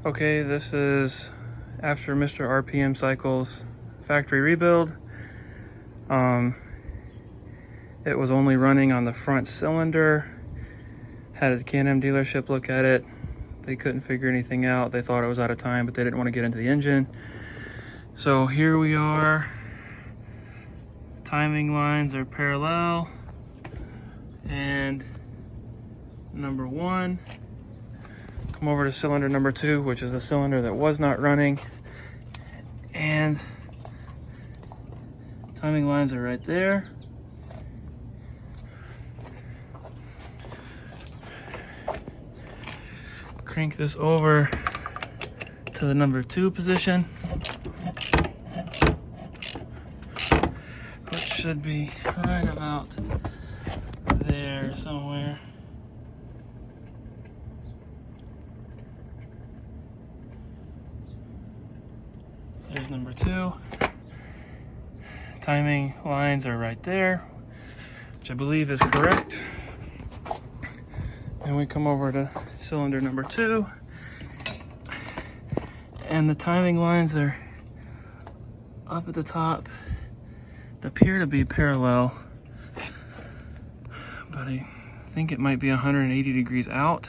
Okay, this is after Mr. RPM Cycle's factory rebuild. It was only running on the front cylinder. Had a Can-Am dealership look at it. They couldn't figure anything out. They thought it was out of time, but they didn't want to get into the engine. So here we are. Timing lines are parallel. And number 1. Come over to cylinder number 2, which is a cylinder that was not running. And timing lines are right there. Crank this over to the number 2 position, which should be right about there somewhere. There's number 2. Timing lines are right there, which I believe is correct. And we come over to cylinder number 2, and the timing lines are up at the top. They appear to be parallel, but I think it might be 180 degrees out.